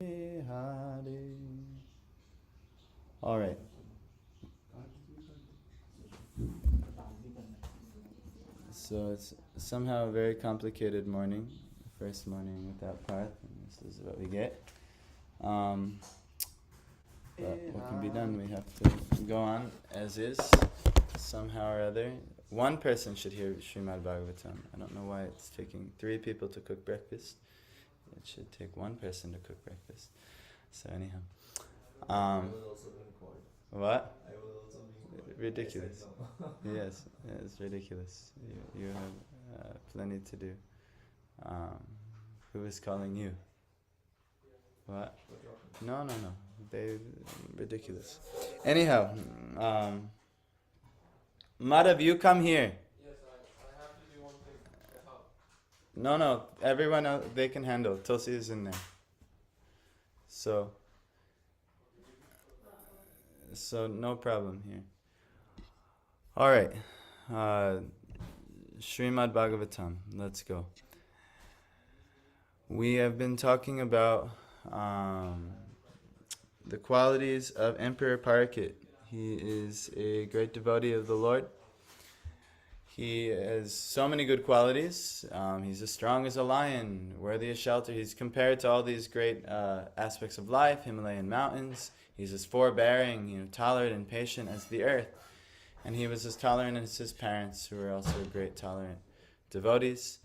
Hare. All right. So it's somehow a very complicated morning. The first morning without Parth, and this is what we get. But what can be done? We have to go on as is, somehow or other. One person should hear Srimad Bhagavatam. I don't know why it's taking 3 people to cook breakfast. It should take 1 person to cook breakfast. So anyhow. I will also be recorded. What? I will also be recorded. Ridiculous. No. Yes, it's ridiculous. You have plenty to do. Who is calling you? What? No. They ridiculous. Anyhow, Madhav, you come here. Yes, I have to do one thing. How? No, everyone else, they can handle. Tulsi is in there. So no problem here. All right. Srimad Bhagavatam. Let's go. We have been talking about the qualities of Emperor Parakit. He is a great devotee of the Lord. He has so many good qualities. He's as strong as a lion, worthy of shelter. He's compared to all these great aspects of life, Himalayan mountains. He's as forbearing, tolerant and patient as the earth. And he was as tolerant as his parents, who were also great tolerant devotees.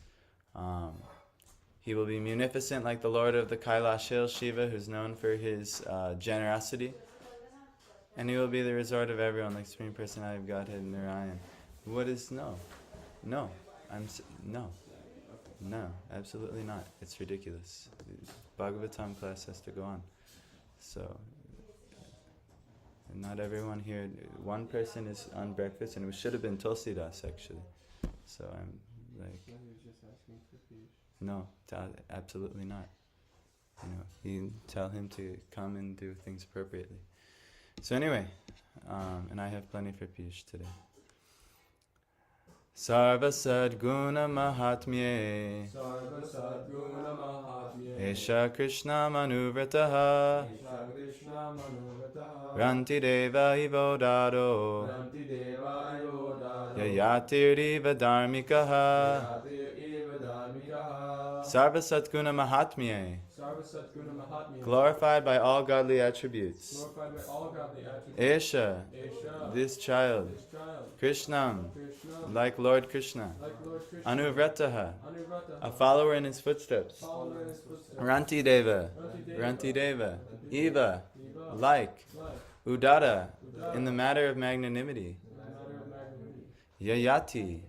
He will be munificent like the Lord of the Kailash Hill, Shiva, who's known for his generosity. And he will be the resort of everyone, like Supreme Personality of Godhead and Narayan. What is no? No. No, absolutely not. It's ridiculous. The Bhagavatam class has to go on. So, not everyone here. 1 person is on breakfast, and it should have been Tulsi Das, actually. So I'm like... He was just asking for peace. No, absolutely not. You tell him to come and do things appropriately. So anyway, and I have plenty for Piyush today. Sarva Sadguna Mahatmye Esha Krishna Manuvrataha Ranti Deva Ivodado Yayatirdiva Dharmikaha Sarva Satguna Mahatmye, glorified by all godly attributes. Esha, this child. Krishnam, like Lord Krishna. Anuvrataha, a follower in his footsteps. Ranti Deva, Eva, like. Udara, in the matter of magnanimity. Yayati,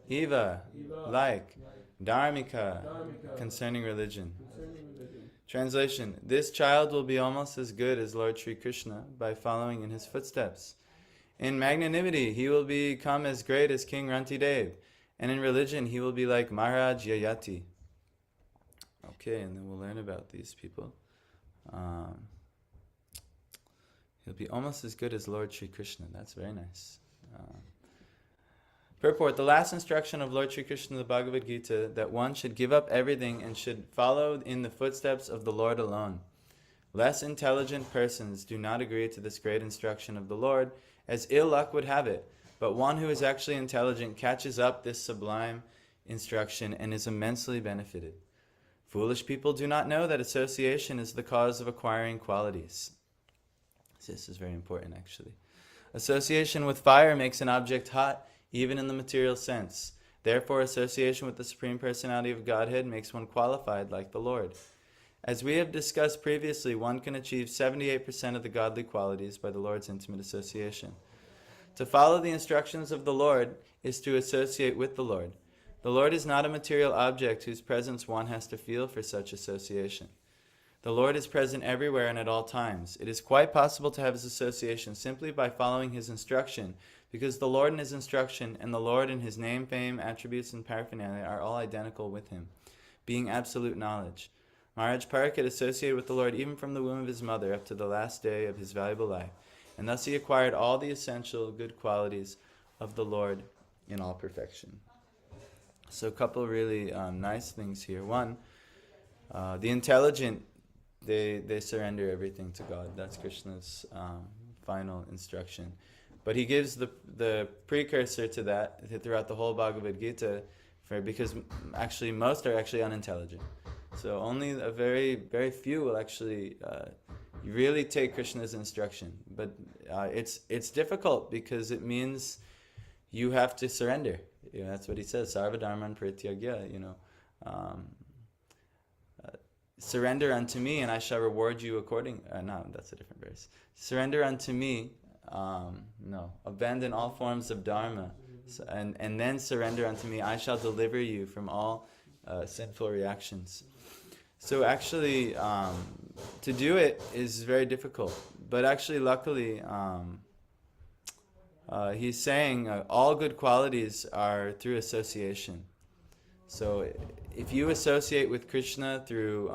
Eva, like. Dharmika, concerning religion. Translation: this child will be almost as good as Lord Sri Krishna by following in his footsteps. In magnanimity, he will become as great as King Rantidev, and in religion, he will be like Maharaj Yayati. Okay, and then we'll learn about these people. He'll be almost as good as Lord Sri Krishna. That's very nice. Purport: the last instruction of Lord Sri Krishna in the Bhagavad Gita, that one should give up everything and should follow in the footsteps of the Lord alone. Less intelligent persons do not agree to this great instruction of the Lord, as ill luck would have it, but one who is actually intelligent catches up this sublime instruction and is immensely benefited. Foolish people do not know that association is the cause of acquiring qualities. This is very important, actually. Association with fire makes an object hot, even in the material sense. Therefore, association with the Supreme Personality of Godhead makes one qualified like the Lord. As we have discussed previously, one can achieve 78% of the godly qualities by the Lord's intimate association. To follow the instructions of the Lord is to associate with the Lord. The Lord is not a material object whose presence one has to feel for such association. The Lord is present everywhere and at all times. It is quite possible to have his association simply by following his instruction, because the Lord in his instruction and the Lord in his name, fame, attributes, and paraphernalia are all identical with him, being absolute knowledge. Maharaj Parakit associated with the Lord even from the womb of his mother up to the last day of his valuable life, and thus he acquired all the essential good qualities of the Lord in all perfection. So a couple really nice things here. One, the intelligent they surrender everything to God. That's Krishna's final instruction. But he gives the precursor to that throughout the whole Bhagavad Gita, because actually most are actually unintelligent. So only a very few will actually really take Krishna's instruction. But it's difficult because it means you have to surrender. That's what he says. Sarva dharman parityagya. Surrender unto me, and I shall reward you according. No, that's a different verse. Surrender unto me. No, abandon all forms of dharma, and then surrender unto me. I shall deliver you from all sinful reactions. So actually, to do it is very difficult. But actually, luckily, he's saying all good qualities are through association. So if you associate with Krishna through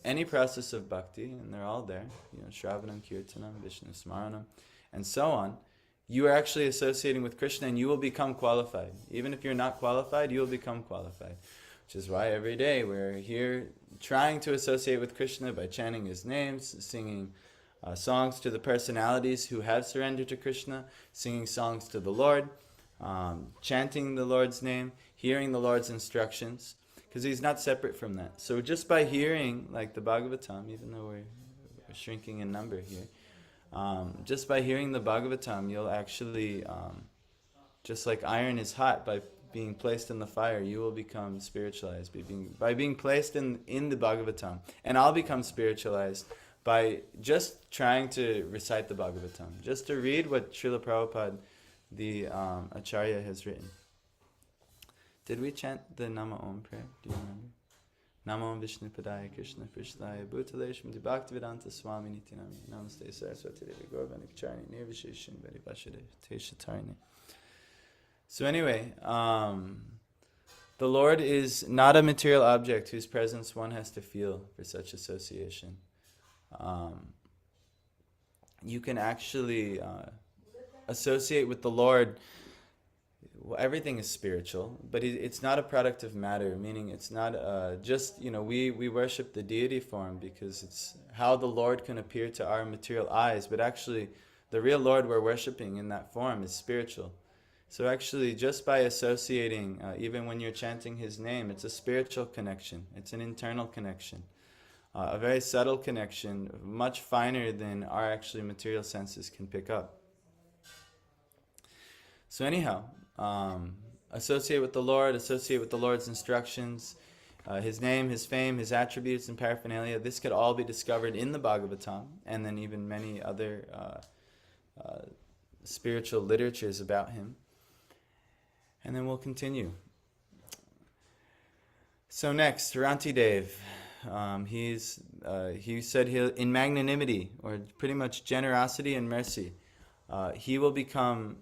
any process of bhakti, and they're all there, Shravanam, Kirtanam, Vishnu Smaranam, and so on, you are actually associating with Krishna, and you will become qualified. Even if you're not qualified, you will become qualified. Which is why every day we're here trying to associate with Krishna by chanting his names, singing songs to the personalities who have surrendered to Krishna, singing songs to the Lord, chanting the Lord's name, hearing the Lord's instructions, because he's not separate from that. So just by hearing, like the Bhagavatam, even though we're shrinking in number here, just by hearing the Bhagavatam, you'll actually, just like iron is hot, by being placed in the fire, you will become spiritualized by being placed in the Bhagavatam. And I'll become spiritualized by just trying to recite the Bhagavatam, just to read what Srila Prabhupada, the Acharya, has written. Did we chant the Nama Om prayer? Do you remember? Nama Om Vishnu Padaya Krishna Prishtaya Bhutale Shrimati Bhaktivedanta Swami Nitinami Namaste Saraswati Devi Gaurvanik Charni Nirvisheshin Vari Vashadev Teshatarni. So anyway, the Lord is not a material object whose presence one has to feel for such association. You can actually associate with the Lord. Well, everything is spiritual, but it's not a product of matter, meaning it's not just, we worship the deity form because it's how the Lord can appear to our material eyes, but actually the real Lord we're worshiping in that form is spiritual. So actually, just by associating, even when you're chanting his name, it's a spiritual connection. It's an internal connection. A very subtle connection, much finer than our actually material senses can pick up. So anyhow, associate with the Lord, associate with the Lord's instructions, his name, his fame, his attributes, and paraphernalia. This could all be discovered in the Bhagavatam, and then even many other spiritual literatures about him. And then we'll continue. So next, Rantidev. He said in magnanimity, or pretty much generosity and mercy, he will become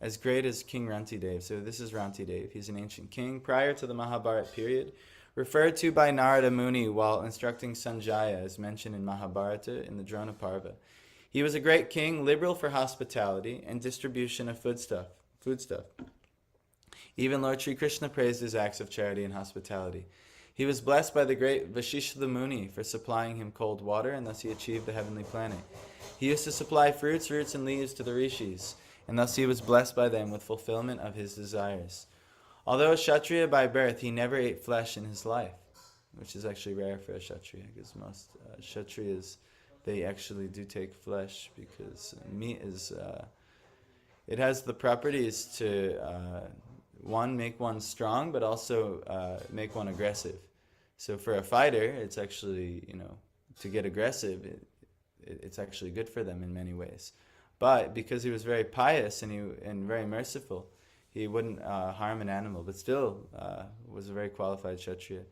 as great as King Rantidev. So this is Rantidev. He's an ancient king prior to the Mahabharata period, referred to by Narada Muni while instructing Sanjaya, as mentioned in Mahabharata in the Drona Parva. He was a great king, liberal for hospitality and distribution of foodstuff. Even Lord Sri Krishna praised his acts of charity and hospitality. He was blessed by the great Vasishtha Muni for supplying him cold water, and thus he achieved the heavenly planet. He used to supply fruits, roots, and leaves to the rishis, and thus he was blessed by them with fulfillment of his desires. Although a Kshatriya by birth, he never ate flesh in his life, which is actually rare for a Kshatriya, because most Kshatriyas, they actually do take flesh, because meat is, it has the properties to, make one strong, but also make one aggressive. So for a fighter, it's actually, to get aggressive, it's actually good for them in many ways. But because he was very pious and very merciful, he wouldn't harm an animal, but still was a very qualified Kshatriya.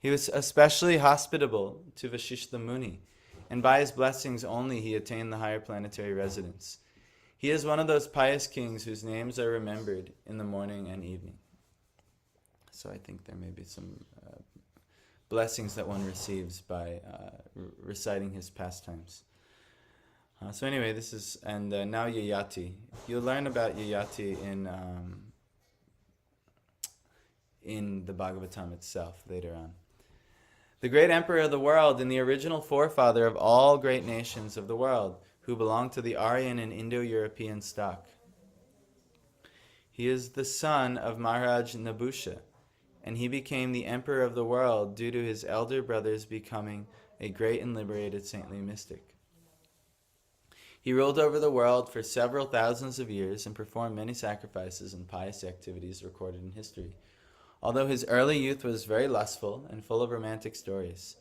He was especially hospitable to Vasishtha Muni, and by his blessings only he attained the higher planetary residence. He is one of those pious kings whose names are remembered in the morning and evening. So I think there may be some blessings that one receives by reciting his pastimes. So anyway, this is, and now Yayati. You'll learn about Yayati in the Bhagavatam itself later on. the great emperor of the world and the original forefather of all great nations of the world, who belong to the Aryan and Indo-European stock. He is the son of Maharaj Nabusha, and he became the emperor of the world due to his elder brothers becoming a great and liberated saintly mystic. He ruled over the world for several thousands of years and performed many sacrifices and pious activities recorded in history. Although his early youth was very lustful and full of romantic stories,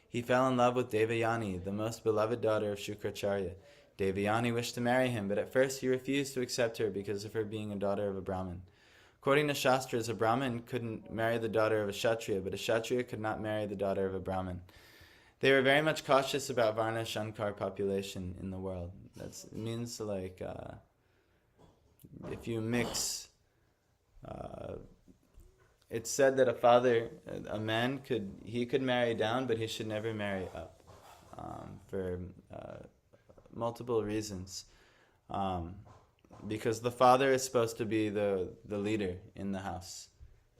he fell in love with Devayani, the most beloved daughter of Shukracharya. Devayani wished to marry him, but at first he refused to accept her because of her being a daughter of a Brahmin. According to Shastras, a Brahmin couldn't marry the daughter of a Kshatriya, but a Kshatriya could not marry the daughter of a Brahmin. They were very much cautious about Varna Shankar population in the world. It means like if you mix, it's said that a man could marry down, but he should never marry up for multiple reasons. Because the father is supposed to be the leader in the house.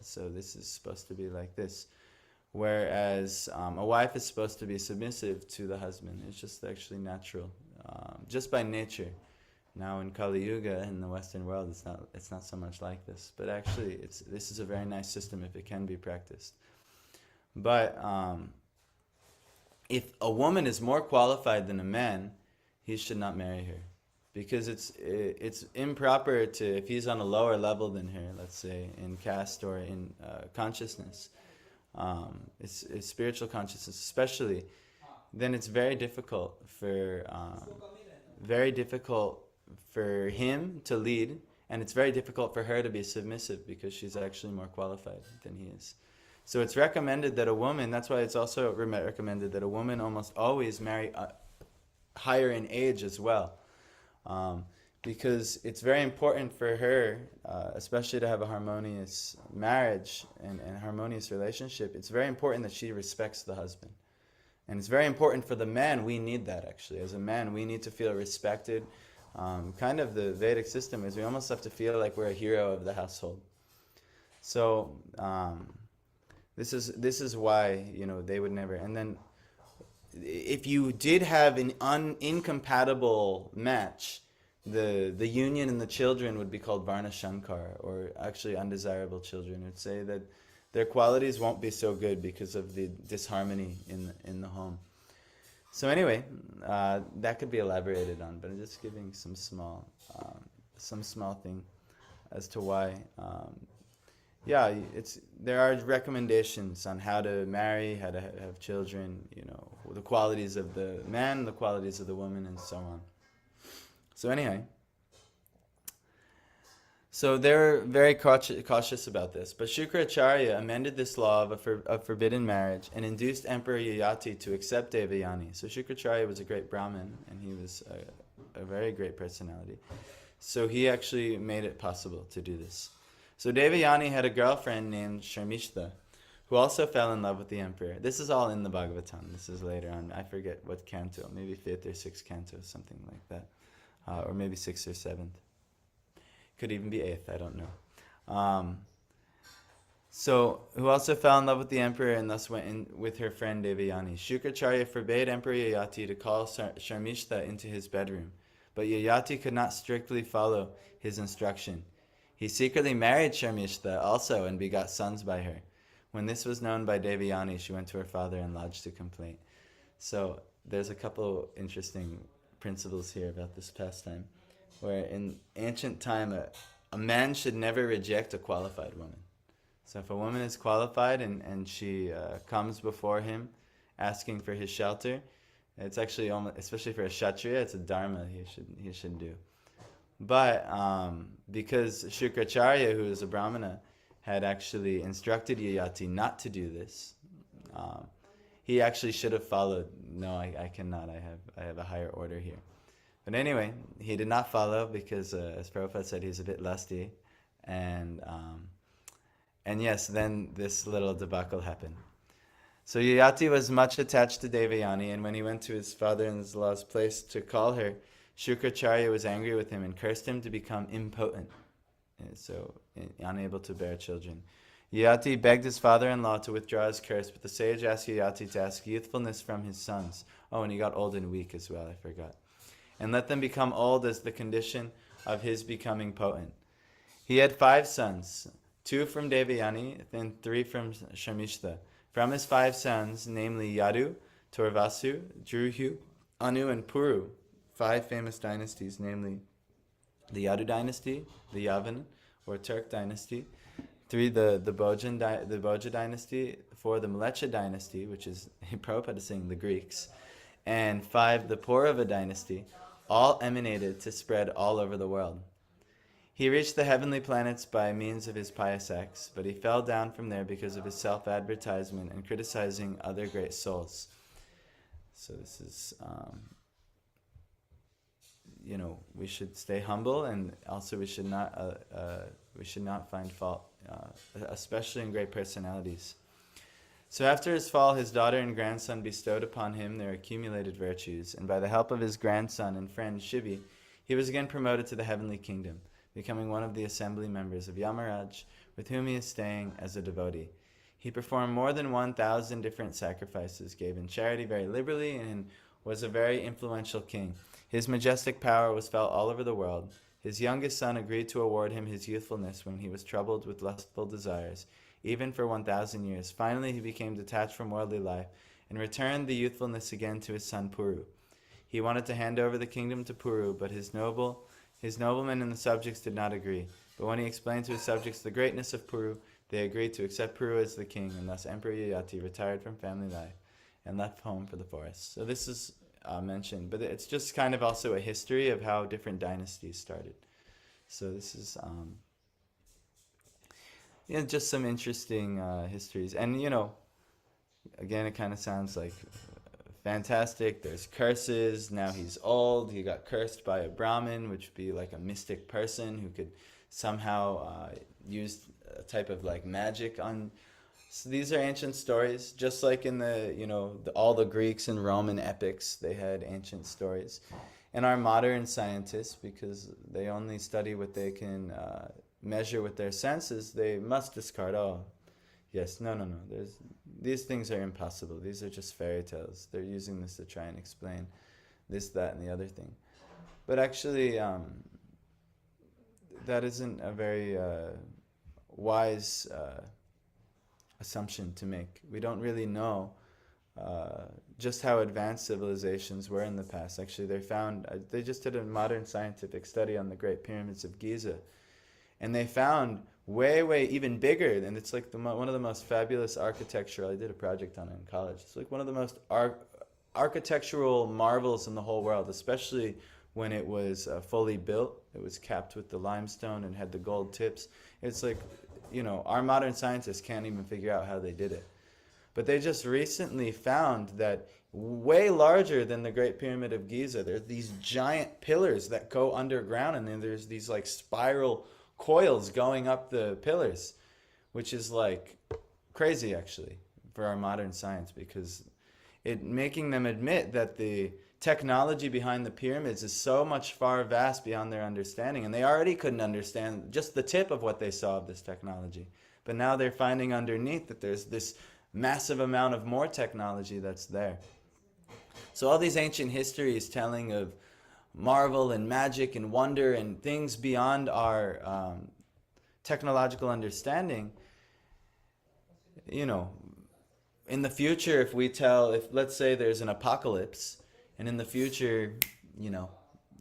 So this is supposed to be like this. Whereas a wife is supposed to be submissive to the husband. It's just actually natural, just by nature. Now in Kali Yuga, in the Western world, it's not so much like this. But actually, this is a very nice system if it can be practiced. But if a woman is more qualified than a man, he should not marry her. Because it's improper to, if he's on a lower level than her, let's say, in caste or in consciousness, it's spiritual consciousness especially, then it's very difficult for him to lead, and it's very difficult for her to be submissive because she's actually more qualified than he is. So it's recommended that a woman, that's why it's also recommended that a woman almost always marry higher in age as well. Because it's very important for her, especially to have a harmonious marriage and harmonious relationship. It's very important that she respects the husband. And it's very important for the man. We need that, actually. As a man, we need to feel respected. Kind of the Vedic system is we almost have to feel like we're a hero of the household. So this is why, they would never. And then if you did have an incompatible match, the union and the children would be called Varna Shankar, or actually undesirable children. It would say that their qualities won't be so good because of the disharmony in the home. So anyway, that could be elaborated on, but I'm just giving some small thing as to why. There are recommendations on how to marry, how to have children, the qualities of the man, the qualities of the woman, and so on. So anyway, so they're very cautious about this. But Shukracharya amended this law of forbidden marriage and induced Emperor Yayati to accept Devayani. So Shukracharya was a great Brahmin, and he was a very great personality. So he actually made it possible to do this. So Devayani had a girlfriend named Sharmishta, who also fell in love with the emperor. This is all in the Bhagavatam. This is later on. I forget what canto, maybe 5th or 6th canto, something like that. Or maybe 6th or 7th. Could even be 8th, I don't know. So, who also fell in love with the emperor and thus went in with her friend Devayani. Shukracharya forbade Emperor Yayati to call Sharmishta into his bedroom, but Yayati could not strictly follow his instruction. He secretly married Sharmishta also and begot sons by her. When this was known by Devayani, she went to her father and lodged a complaint. So there's a couple interesting principles here about this pastime, where in ancient time, a man should never reject a qualified woman. So if a woman is qualified and she comes before him asking for his shelter, it's actually almost, especially for a Kshatriya, it's a dharma he should do. But because Shukracharya, who is a Brahmana, had actually instructed Yayati not to do this, he actually should have followed. No, I cannot. I have a higher order here. But anyway, he did not follow because, as Prabhupada said, he's a bit lusty, and yes, then this little debacle happened. So Yayati was much attached to Devayani, and when he went to his father-in-law's place to call her, Shukracharya was angry with him and cursed him to become impotent, so unable to bear children. Yati begged his father-in-law to withdraw his curse, but the sage asked Yati to ask youthfulness from his sons. Oh, and he got old and weak as well, I forgot. And let them become old as the condition of his becoming potent. He had 5 sons, 2 from Devayani and 3 from Shamishta. From his 5 sons, namely Yadu, Turvasu, Druhu, Anu, and Puru, 5 famous dynasties, namely the Yadu dynasty, the Yavan or Turk dynasty, 3 the Boja dynasty, 4 the Mlecha dynasty, which is Prabhupada is saying the Greeks, and 5 the Paurava dynasty, all emanated to spread all over the world. He reached the heavenly planets by means of his pious acts, but he fell down from there because of his self-advertisement and criticizing other great souls. So this is, we should stay humble, and also we should not find fault, especially in great personalities. So after his fall, his daughter and grandson bestowed upon him their accumulated virtues, and by the help of his grandson and friend Shivi, he was again promoted to the heavenly kingdom, becoming one of the assembly members of Yamaraj, with whom he is staying as a devotee. He performed more than 1,000 different sacrifices, gave in charity very liberally, and was a very influential king. His majestic power was felt all over the world. His youngest son agreed to award him his youthfulness when he was troubled with lustful desires, even for 1,000 years. Finally, he became detached from worldly life and returned the youthfulness again to his son Puru. He wanted to hand over the kingdom to Puru, but his noblemen and the subjects did not agree. But when he explained to his subjects the greatness of Puru, they agreed to accept Puru as the king, and thus Emperor Yayati retired from family life and left home for the forest. So this is mentioned, but it's just kind of also a history of how different dynasties started. So this is just some interesting histories. And, again, it kind of sounds like fantastic. There's curses. Now he's old. He got cursed by a Brahmin, which would be like a mystic person who could somehow use a type of like magic on. So these are ancient stories, just like in all the Greeks and Roman epics, they had ancient stories. And our modern scientists, because they only study what they can measure with their senses, they must discard, no. These things are impossible. These are just fairy tales. They're using this to try and explain this, that, and the other thing. But actually, that isn't a very wise assumption to make. We don't really know just how advanced civilizations were in the past. Actually, they just did a modern scientific study on the Great Pyramids of Giza, and they found way even bigger, and it's like one of the most fabulous architectural. I did a project on it in college. It's like one of the most architectural marvels in the whole world, especially when it was fully built. It was capped with the limestone and had the gold tips. It's like, our modern scientists can't even figure out how they did it. But they just recently found that way larger than the Great Pyramid of Giza, there's these giant pillars that go underground, and then there's these like spiral coils going up the pillars, which is like crazy actually for our modern science, because it making them admit that the technology behind the pyramids is so much far vast beyond their understanding, and they already couldn't understand just the tip of what they saw of this technology. But now they're finding underneath that there's this massive amount of more technology that's there. So all these ancient histories telling of marvel and magic and wonder and things beyond our technological understanding, in the future, if let's say there's an apocalypse, and in the future,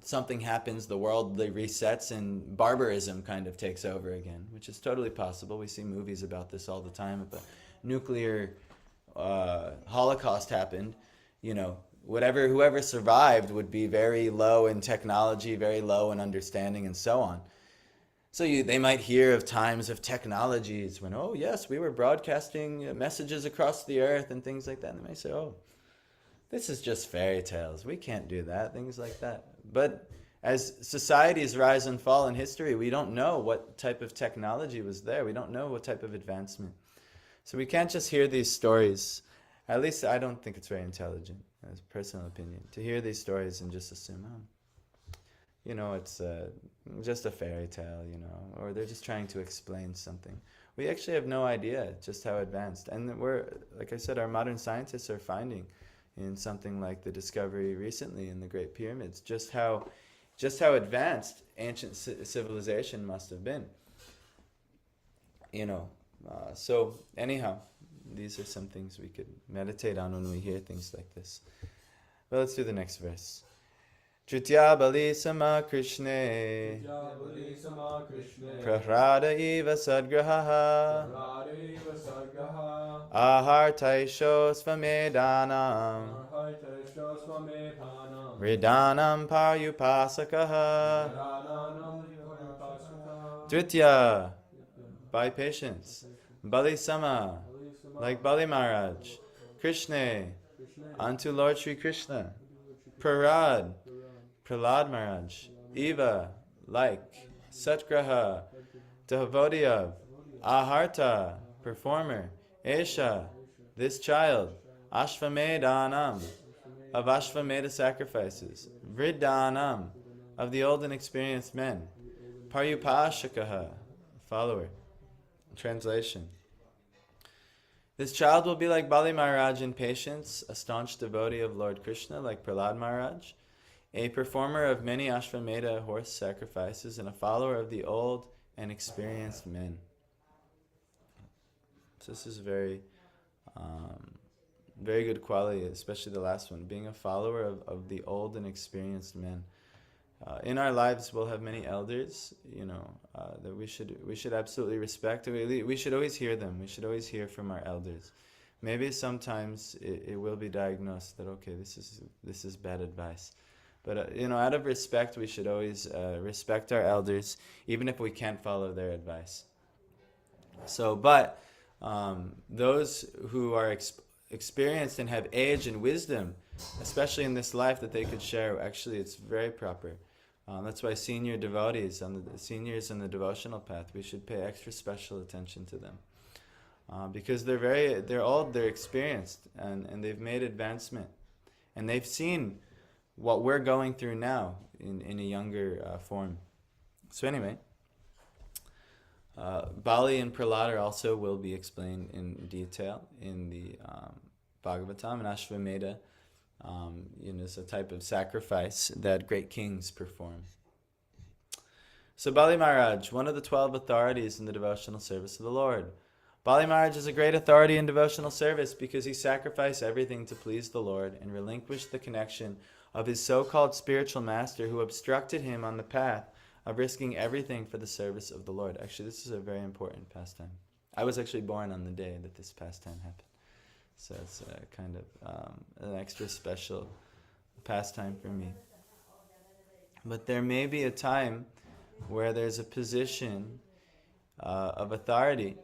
something happens, the world resets, and barbarism kind of takes over again, which is totally possible. We see movies about this all the time. If a nuclear holocaust happened, whoever survived would be very low in technology, very low in understanding, and so on. So they might hear of times of technologies when, oh yes, we were broadcasting messages across the earth and things like that. And they may say, oh, this is just fairy tales. We can't do that, things like that. But as societies rise and fall in history, we don't know what type of technology was there. We don't know what type of advancement. So we can't just hear these stories. At least I don't think it's very intelligent, as a personal opinion, to hear these stories and just assume, it's just a fairy tale, or they're just trying to explain something. we actually have no idea just how advanced. And we're, like I said, our modern scientists are finding in something like the discovery recently in the Great Pyramids just how advanced ancient civilization must have been. So anyhow, these are some things we could meditate on when we hear things like this. But let's do the next verse. Tritya bali sama Krishne Prahrada eva sadgraha Ahar taisho svamedanam Ridanam paryupasakaha. Tritya, by patience. Bali sama, like Bali Maharaj. Krishna, unto Lord Sri Krishna. Prarad, Prahlad Maharaj. Eva, like. Satgraha, devotee of. Aharta, performer. Esha, this child. Ashvamedanam, of Ashvamedha sacrifices. Vridanam, of the old and experienced men. Paryupashakaha, follower. Translation. This child will be like Bali Maharaj in patience, a staunch devotee of Lord Krishna like Prahlad Maharaj, a performer of many Ashvamedha horse sacrifices, and a follower of the old and experienced men. So this is very good quality, especially the last one, being a follower of the old and experienced men. In our lives, we'll have many elders, that we should absolutely respect. We should always hear them. We should always hear from our elders. Maybe sometimes it will be diagnosed that, okay, this is bad advice. But out of respect, we should always respect our elders, even if we can't follow their advice. So, but those who are experienced and have age and wisdom, especially in this life, that they could share, actually, it's very proper. That's why senior devotees, seniors in the devotional path, we should pay extra special attention to them. Because they're old, they're experienced, and they've made advancement. And they've seen what we're going through now in a younger form. So anyway, Bali and Prahlad also will be explained in detail in the Bhagavatam and Ashvamedha. It's a type of sacrifice that great kings perform. So Bali Maharaj, one of the 12 authorities in the devotional service of the Lord. Bali Maharaj is a great authority in devotional service because he sacrificed everything to please the Lord and relinquished the connection of his so-called spiritual master who obstructed him on the path of risking everything for the service of the Lord. Actually, this is a very important pastime. I was actually born on the day that this pastime happened. So it's kind of an extra special pastime for me. But there may be a time where there's a position of authority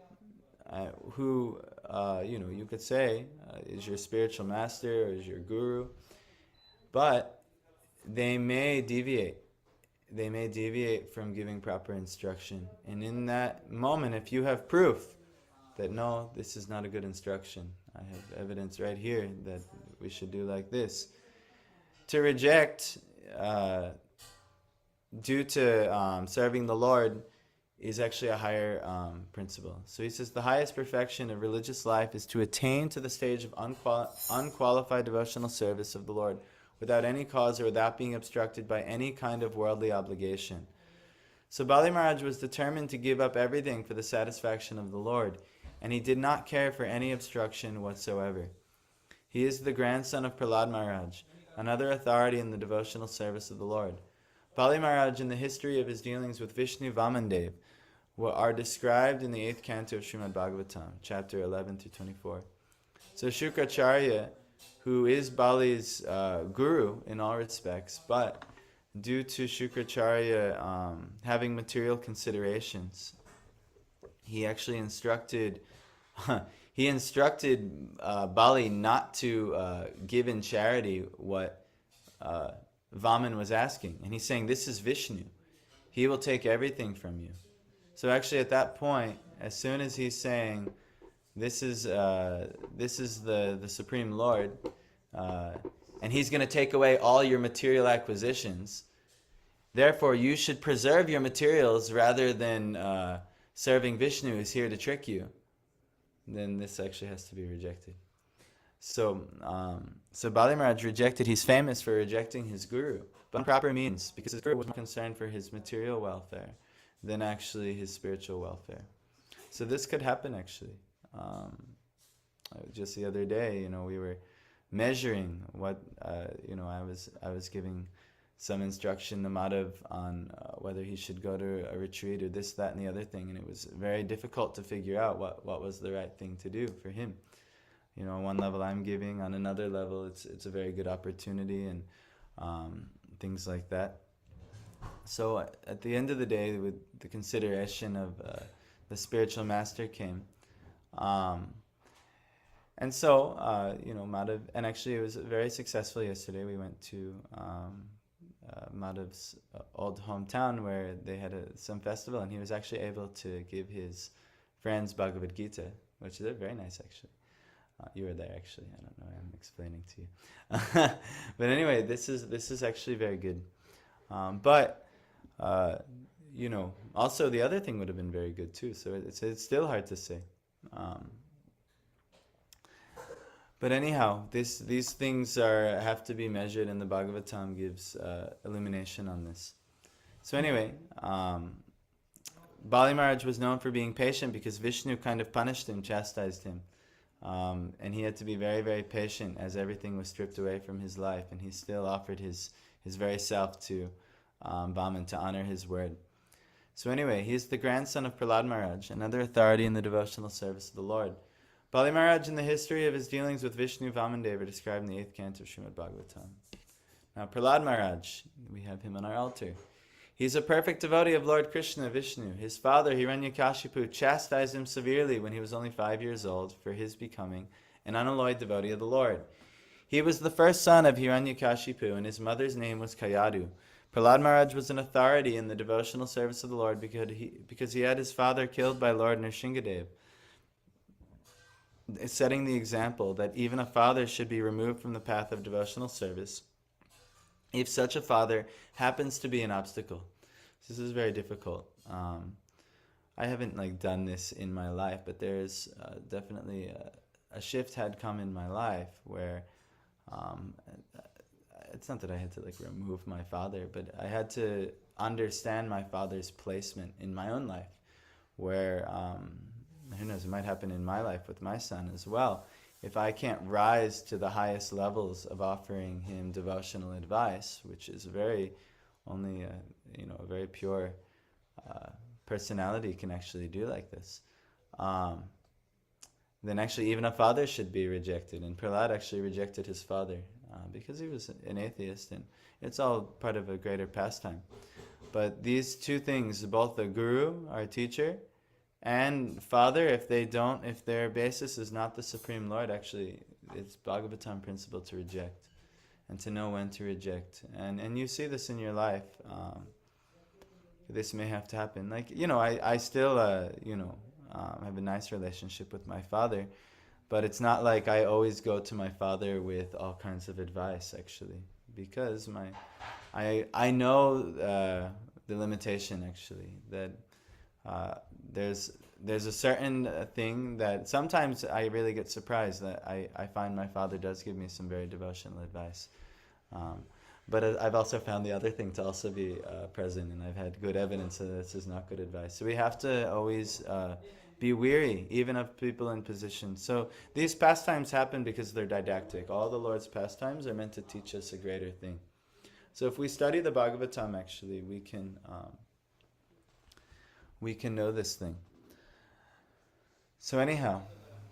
who, you could say is your spiritual master or is your guru, but they may deviate. They may deviate from giving proper instruction. And in that moment, if you have proof that no, this is not a good instruction, I have evidence right here that we should do like this. To reject due to serving the Lord is actually a higher principle. So he says the highest perfection of religious life is to attain to the stage of unqualified devotional service of the Lord without any cause or without being obstructed by any kind of worldly obligation. So Bali Maharaj was determined to give up everything for the satisfaction of the Lord, and he did not care for any obstruction whatsoever. He is the grandson of Prahlad Maharaj, another authority in the devotional service of the Lord. Bali Maharaj, in the history of his dealings with Vishnu Vamandev, are described in the 8th canto of Srimad Bhagavatam, chapter 11 to 24. So Shukracharya, who is Bali's guru in all respects, but due to Shukracharya having material considerations, he actually instructed Bali not to give in charity what Vaman was asking. And he's saying, this is Vishnu. He will take everything from you. So actually at that point, as soon as he's saying, this is the Supreme Lord, and he's going to take away all your material acquisitions, therefore you should preserve your materials rather than serving Vishnu is here to trick you, then this actually has to be rejected. So Bali Maharaj rejected. He's famous for rejecting his guru, but on proper means, because his guru was more concerned for his material welfare than actually his spiritual welfare. So this could happen actually. Just the other day, we were measuring what I was giving some instruction to Madhav on whether he should go to a retreat or this, that, and the other thing, and it was very difficult to figure out what was the right thing to do for him. On one level I'm giving, on another level it's a very good opportunity, and things like that. So at the end of the day, with the consideration of the spiritual master came, and so Madhav, and actually it was very successful yesterday. We went to Madhav's old hometown where they had some festival, and he was actually able to give his friends Bhagavad Gita, which is very nice actually. You were there actually. I don't know. I'm explaining to you. But anyway, this is actually very good. But also the other thing would have been very good too. So it's still hard to say. But anyhow, these things have to be measured, and the Bhagavatam gives illumination on this. So anyway, Bali Maharaj was known for being patient because Vishnu kind of punished him, chastised him. And he had to be very, very patient as everything was stripped away from his life, and he still offered his very self to Vaman to honor his word. So anyway, he is the grandson of Prahlad Maharaj, another authority in the devotional service of the Lord. Bali Maharaj and the history of his dealings with Vishnu Vamandev are described in the 8th canto of Srimad Bhagavatam. Now Prahlad Maharaj, we have him on our altar. He is a perfect devotee of Lord Krishna, Vishnu. His father, Hiranyakashipu, chastised him severely when he was only 5 years old for his becoming an unalloyed devotee of the Lord. He was the first son of Hiranyakashipu, and his mother's name was Kayadu. Prahlad Maharaj was an authority in the devotional service of the Lord because he had his father killed by Lord Nrsingadev, setting the example that even a father should be removed from the path of devotional service if such a father happens to be an obstacle. This is very difficult. I haven't done this in my life, but there's definitely a shift had come in my life where it's not that I had to remove my father, but I had to understand my father's placement in my own life, where who knows, it might happen in my life with my son as well. If I can't rise to the highest levels of offering him devotional advice, which is only a very pure personality can actually do like this, then actually even a father should be rejected. And Prahlad actually rejected his father because he was an atheist, and it's all part of a greater pastime. But these two things, both the guru, our teacher, and father, if their basis is not the Supreme Lord, actually it's Bhagavatam principle to reject, and to know when to reject. And you see this in your life. This may have to happen. I still have a nice relationship with my father, but it's not like I always go to my father with all kinds of advice, actually, because I know the limitation, actually, that there's a certain thing that sometimes I really get surprised that I find my father does give me some very devotional advice. But I've also found the other thing to also be present, and I've had good evidence that this is not good advice. So we have to always be weary, even of people in position. So these pastimes happen because they're didactic. All the Lord's pastimes are meant to teach us a greater thing. So if we study the Bhagavatam, actually, we can know this thing. So anyhow,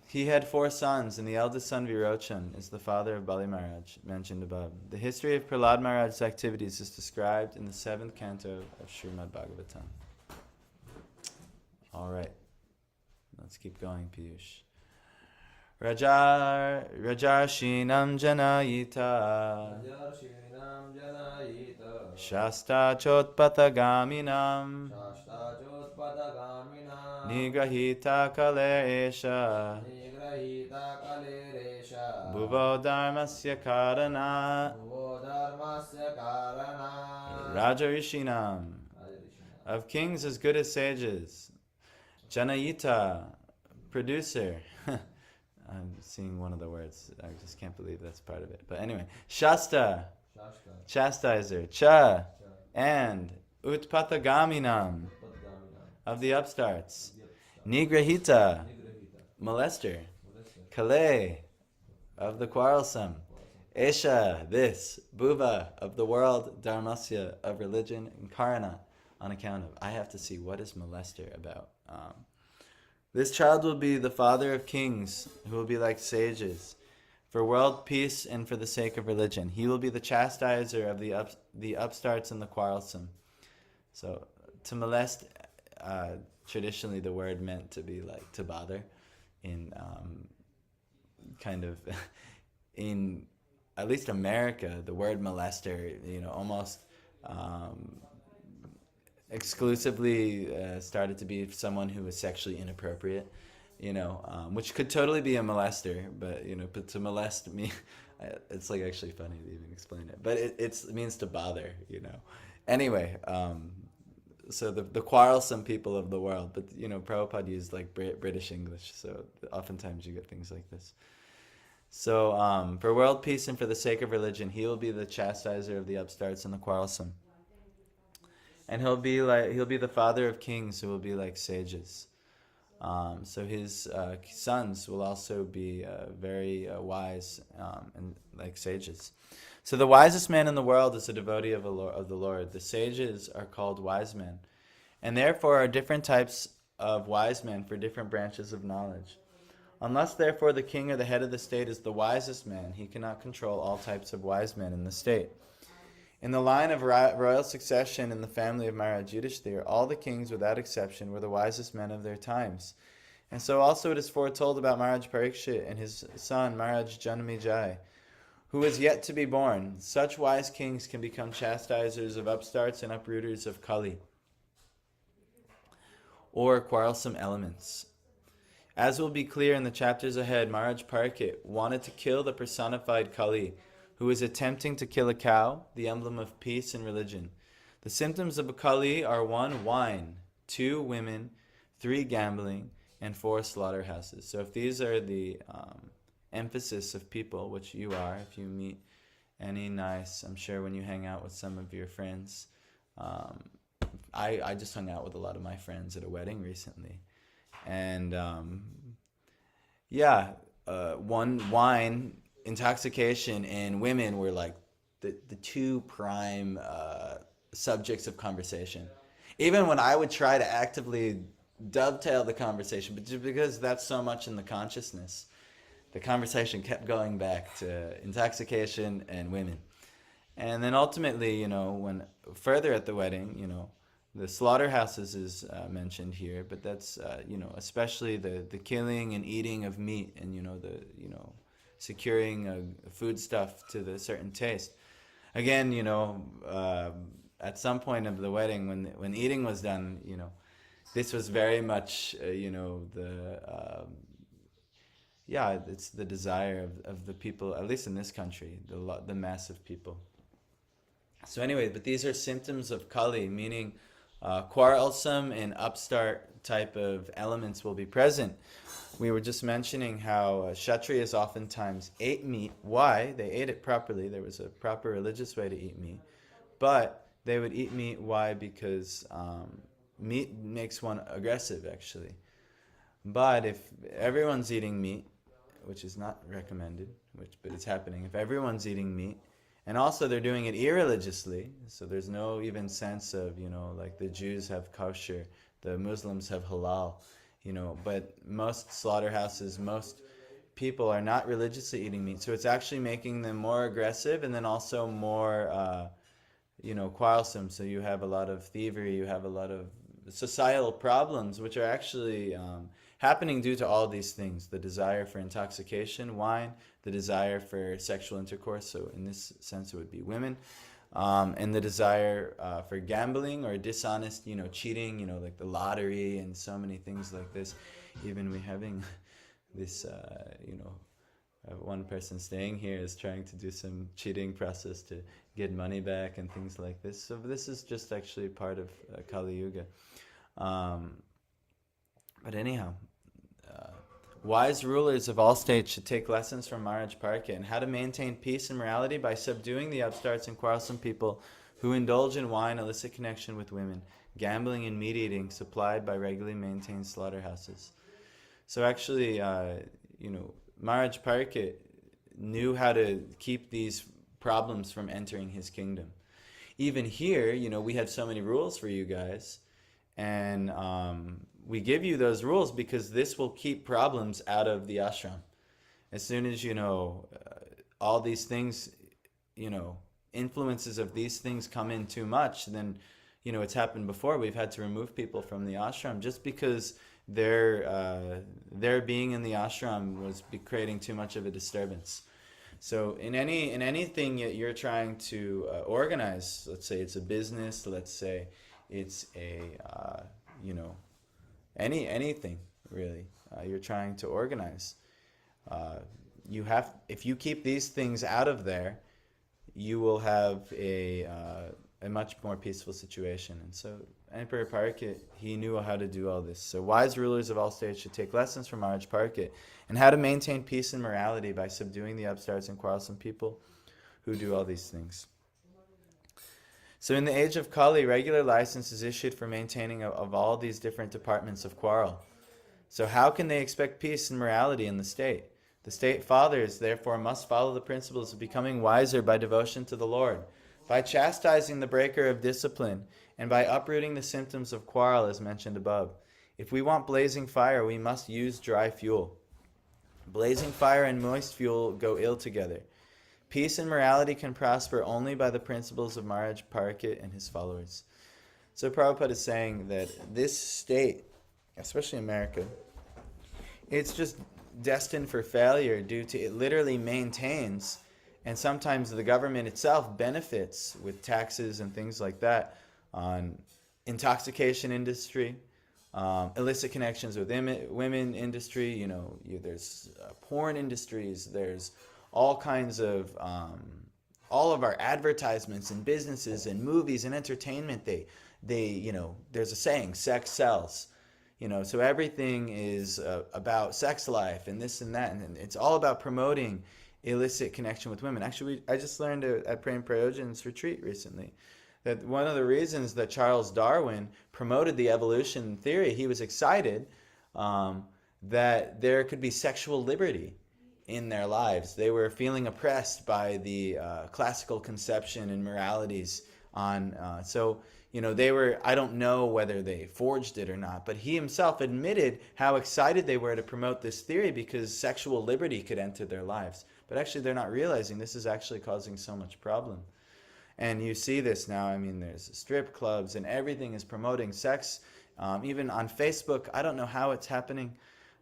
he had 4 sons, and the eldest son, Virochan, is the father of Bali Maharaj, mentioned above. The history of Prahlad Maharaj's activities is described in the 7th canto of Srimad Bhagavatam. All right, let's keep going, Piyush. Rajarshinam janayita Shasta chotpatagaminam Nigrahita kaleresha Bhuvo dharmasya karana Rajarishinam, of kings as good as sages, Janayita, producer. I'm seeing one of the words. I just can't believe that's part of it. But anyway, Shasta, Shashta. chastiser. Cha, Cha. and Utpatagaminam, Padgamina. of the upstarts. Yep. Nigrahita, Nigrahita. molester. Molester. Kale, of the quarrelsome. Esha, this. Bhuva, of the world. Dharmasya, of religion. And Karana, on account of. I have to see what is molester about. This child will be the father of kings, who will be like sages, for world peace and for the sake of religion. He will be the chastiser of the upstarts and the quarrelsome. So, to molest, traditionally the word meant to be like to bother, in kind of in at least America, the word molester, almost exclusively started to be someone who was sexually inappropriate, which could totally be a molester, but to molest me, it's like actually funny to even explain it. But it means to bother, Anyway, so the quarrelsome people of the world, but Prabhupada used like British English, so oftentimes you get things like this. So for world peace and for the sake of religion, he will be the chastiser of the upstarts and the quarrelsome. And he'll be the father of kings who will be like sages. So his sons will also be very wise and like sages. So the wisest man in the world is a devotee of the Lord. The sages are called wise men. And therefore are different types of wise men for different branches of knowledge. Unless therefore the king or the head of the state is the wisest man, he cannot control all types of wise men in the state. In the line of royal succession in the family of Maharaj Yudhishthira, all the kings without exception were the wisest men of their times. And so also it is foretold about Maharaj Parikshit and his son Maharaj Janamejai, who is yet to be born. Such wise kings can become chastisers of upstarts and uprooters of Kali, or quarrelsome elements. As will be clear in the chapters ahead, Maharaj Parikshit wanted to kill the personified Kali, who is attempting to kill a cow, the emblem of peace and religion. The symptoms of a Kali are 1, wine, 2, women, 3, gambling, and 4, slaughterhouses. So if these are the emphasis of people, which you are, if you meet any nice, I'm sure when you hang out with some of your friends, I just hung out with a lot of my friends at a wedding recently. And wine, intoxication, and women were like the two prime subjects of conversation. Even when I would try to actively dovetail the conversation, but just because that's so much in the consciousness, the conversation kept going back to intoxication and women. And then ultimately, when further at the wedding, the slaughterhouses is mentioned here, but that's especially the killing and eating of meat, and securing foodstuff to the certain taste. Again, at some point of the wedding, when eating was done, this was very much it's the desire of the people, at least in this country, the mass of people. So anyway, but these are symptoms of Kali, meaning quarrelsome and upstart type of elements will be present. We were just mentioning how Kshatriyas oftentimes ate meat. Why? They ate it properly. There was a proper religious way to eat meat. But they would eat meat. Why? Because meat makes one aggressive, actually. But if everyone's eating meat, which is not recommended, but it's happening, if everyone's eating meat, and also they're doing it irreligiously, so there's no even sense of, like the Jews have kosher, the Muslims have halal, but most slaughterhouses, most people are not religiously eating meat, so it's actually making them more aggressive, and then also more, quarrelsome. So you have a lot of thievery, you have a lot of societal problems, which are actually happening due to all these things: the desire for intoxication, wine, the desire for sexual intercourse, so in this sense it would be women, and the desire for gambling or dishonest, cheating, like the lottery and so many things like this. Even we having this, one person staying here is trying to do some cheating process to get money back and things like this. So this is just actually part of Kali Yuga. But anyhow, uh, wise rulers of all states should take lessons from Maharaj Parke and how to maintain peace and morality by subduing the upstarts and quarrelsome people who indulge in wine, illicit connection with women, gambling, and meat eating supplied by regularly maintained slaughterhouses. So actually, Maharaj Parke knew how to keep these problems from entering his kingdom. Even here, we had so many rules for you guys, and we give you those rules because this will keep problems out of the ashram. As soon as all these things, influences of these things come in too much, then it's happened before. We've had to remove people from the ashram just because their being in the ashram was creating too much of a disturbance. So in anything that you're trying to organize, let's say it's a business, let's say it's a anything really you're trying to organize, if you keep these things out of there, you will have a much more peaceful situation. And so Emperor Parikit, he knew how to do all this. So wise rulers of all states should take lessons from Maharaj Parikit and how to maintain peace and morality by subduing the upstarts and quarrelsome people who do all these things. So in the age of Kali, regular license is issued for maintaining of all these different departments of quarrel. So how can they expect peace and morality in the state? The state fathers, therefore, must follow the principles of becoming wiser by devotion to the Lord, by chastising the breaker of discipline, and by uprooting the symptoms of quarrel as mentioned above. If we want blazing fire, we must use dry fuel. Blazing fire and moist fuel go ill together. Peace and morality can prosper only by the principles of Maharaj Parikit and his followers. So Prabhupada is saying that this state, especially America, it's just destined for failure due to it literally maintains, and sometimes the government itself benefits with taxes and things like that on intoxication industry, illicit connections with women industry, there's porn industries, there's all kinds of, all of our advertisements and businesses and movies and entertainment, they there's a saying, sex sells. So everything is about sex life and this and that, and it's all about promoting illicit connection with women. Actually, I just learned at Prem Prayojan's retreat recently that one of the reasons that Charles Darwin promoted the evolution theory, he was excited that there could be sexual liberty in their lives. They were feeling oppressed by the classical conception and moralities on, they were, I don't know whether they forged it or not, but he himself admitted how excited they were to promote this theory because sexual liberty could enter their lives. But actually they're not realizing this is actually causing so much problem. And you see this now, there's strip clubs and everything is promoting sex, even on Facebook. I don't know how it's happening,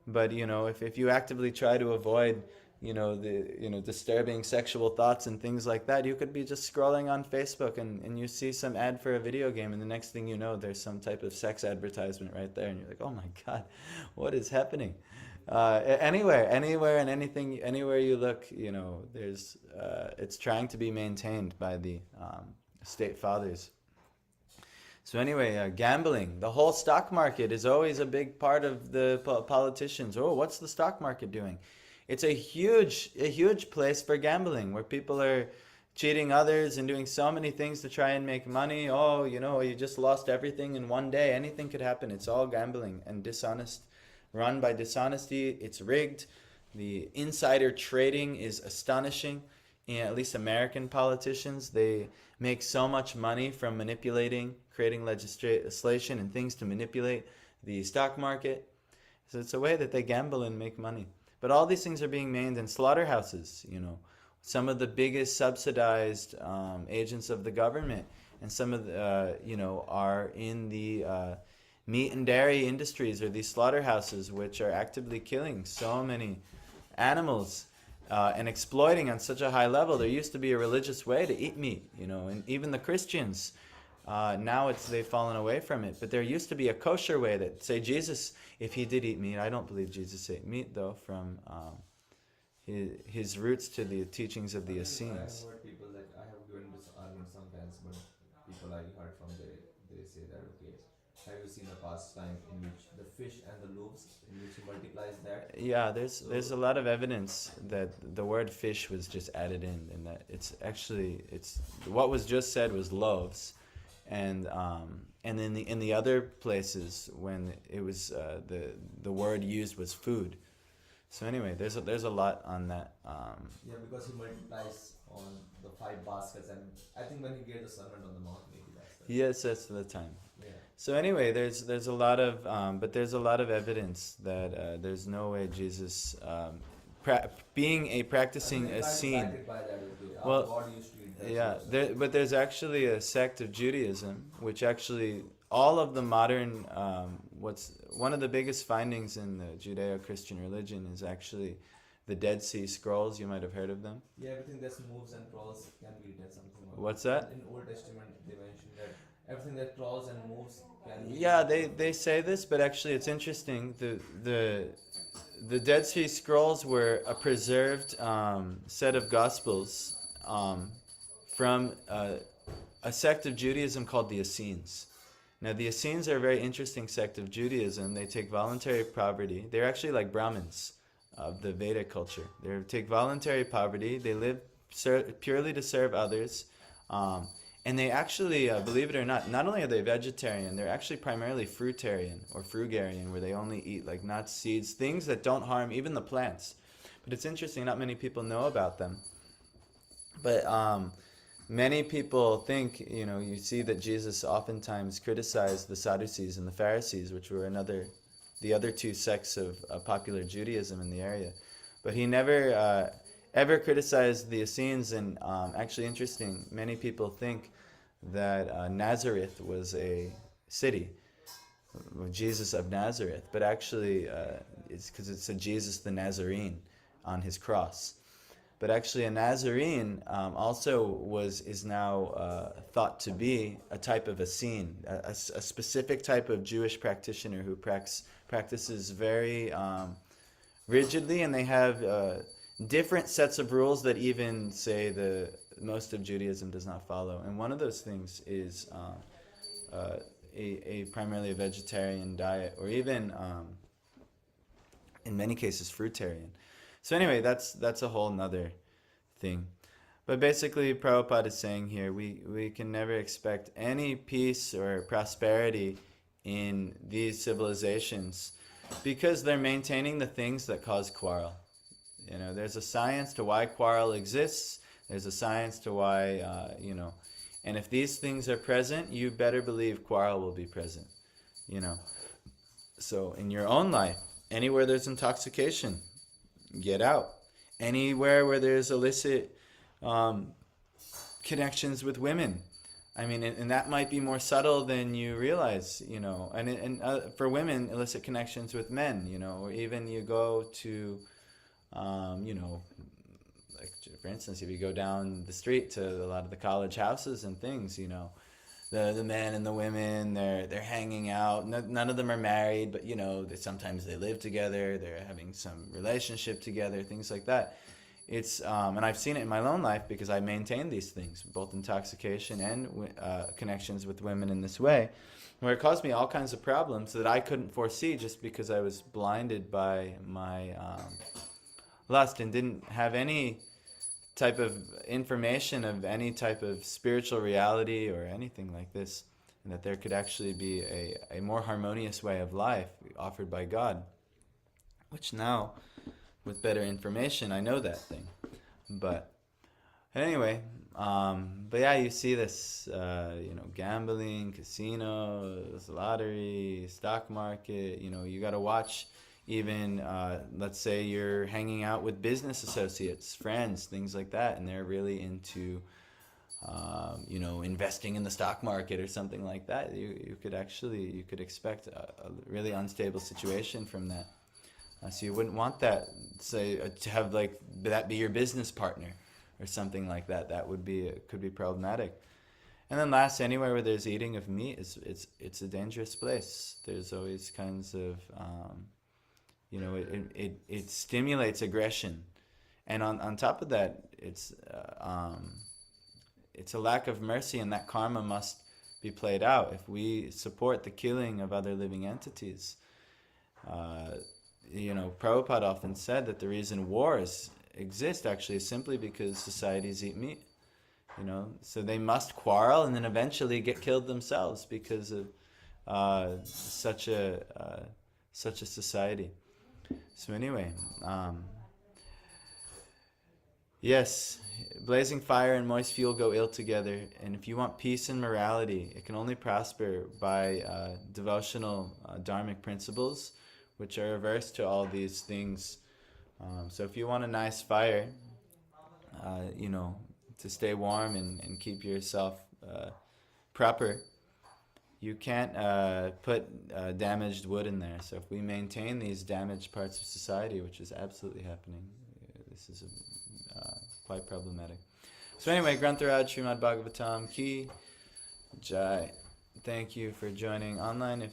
but if you actively try to avoid disturbing sexual thoughts and things like that, you could be just scrolling on Facebook and you see some ad for a video game, and the next thing you know, there's some type of sex advertisement right there, and you're like, oh my God, what is happening? Anywhere and anything, anywhere you look, there's it's trying to be maintained by the state fathers. So anyway, gambling. The whole stock market is always a big part of the politicians. Oh, what's the stock market doing? It's a huge place for gambling where people are cheating others and doing so many things to try and make money. Oh, you just lost everything in one day. Anything could happen. It's all gambling and dishonest. Run by dishonesty. It's rigged. The insider trading is astonishing. At least American politicians, they make so much money from manipulating, creating legislation and things to manipulate the stock market. So it's a way that they gamble and make money. But all these things are being made in slaughterhouses, some of the biggest subsidized agents of the government, and some of the, are in the meat and dairy industries, or these slaughterhouses, which are actively killing so many animals and exploiting on such a high level. There used to be a religious way to eat meat, and even the Christians, now they've fallen away from it. But there used to be a kosher way that, say, Jesus, if he did eat meat, I don't believe Jesus ate meat, though, from his roots to the teachings of the Essenes. I have heard people, I have given this argument sometimes, but people I heard from, they say that, okay, have you seen a pastime in which the fish and the loaves, in which he multiplies that? Yeah, there's a lot of evidence that the word fish was just added in, and that it's what was just said was loaves, and in the other places when it was the word used was food. So anyway, there's a lot on that. Yeah, because he multiplies on the 5 baskets, and I think when he gave the sermon on the mount, maybe that's the Yes, that's the time. yeah. So anyway, there's a lot of but there's a lot of evidence that there's no way Jesus being a practicing I mean, a they can't be scene. blinded by that. Okay. Well, God used to eat that. Yeah, so- but there's actually a sect of Judaism which actually all of the modern what's one of the biggest findings in the Judeo-Christian religion is actually the Dead Sea Scrolls. You might have heard of them. Yeah, everything that moves and crawls can be eaten. Something. Like What's that? In Old Testament, they mentioned that everything that crawls and moves can be. Yeah, eaten. they say this, but actually it's interesting. The Dead Sea Scrolls were a preserved set of Gospels from a sect of Judaism called the Essenes. Now, the Essenes are a very interesting sect of Judaism. They take voluntary poverty. They're actually like Brahmins of the Vedic culture. They take voluntary poverty. They live purely to serve others. And they actually, believe it or not only are they vegetarian, they're actually primarily fruitarian or frugarian, where they only eat like nuts, seeds, things that don't harm even the plants. But it's interesting, not many people know about them. But many people think, you see that Jesus oftentimes criticized the Sadducees and the Pharisees, which were the other two sects of popular Judaism in the area. But he never ever criticized the Essenes, and actually interesting, many people think that Nazareth was a city, Jesus of Nazareth, but actually it's because it said Jesus the Nazarene on his cross. But actually a Nazarene also is now thought to be a type of Essene, a specific type of Jewish practitioner who practices very rigidly, and they have different sets of rules that even say the most of Judaism does not follow. And one of those things is a primarily a vegetarian diet, or even in many cases fruitarian. So anyway, that's a whole nother thing. But basically, Prabhupada is saying here, we can never expect any peace or prosperity in these civilizations because they're maintaining the things that cause quarrel. There's a science to why quarrel exists. There's a science to why, and if these things are present, you better believe quarrel will be present, So in your own life, anywhere there's intoxication, get out. Anywhere where there's illicit connections with women, I mean, and that might be more subtle than you realize, and for women, illicit connections with men, or even you go to, like for instance, if you go down the street to a lot of the college houses and things, the men and the women, they're hanging out. None of them are married, but sometimes they live together. They're having some relationship together, things like that. It's and I've seen it in my own life because I maintain these things, both intoxication and connections with women in this way, where it caused me all kinds of problems that I couldn't foresee just because I was blinded by my lust and didn't have any type of information of any type of spiritual reality or anything like this, and that there could actually be a more harmonious way of life offered by God, which now, with better information, I know that thing. But anyway, but yeah, you see this, gambling, casinos, lottery, stock market, you got to watch. Even, let's say you're hanging out with business associates, friends, things like that, and they're really into, investing in the stock market or something like that. You could expect a really unstable situation from that. So you wouldn't want that, say, to have that be your business partner or something like that. That could be problematic. And then last, anywhere where there's eating of meat, it's a dangerous place. There's always kinds of it stimulates aggression, and on top of that, it's a lack of mercy, and that karma must be played out. If we support the killing of other living entities, Prabhupada often said that the reason wars exist actually is simply because societies eat meat. So they must quarrel and then eventually get killed themselves because of such a society. So anyway, yes, blazing fire and moist fuel go ill together, and if you want peace and morality, it can only prosper by devotional dharmic principles, which are averse to all these things. So if you want a nice fire, to stay warm and keep yourself proper, you can't put damaged wood in there. So if we maintain these damaged parts of society, which is absolutely happening, this is quite problematic. So anyway, Grantharaj Srimad Bhagavatam Ki Jai. Thank you for joining online. If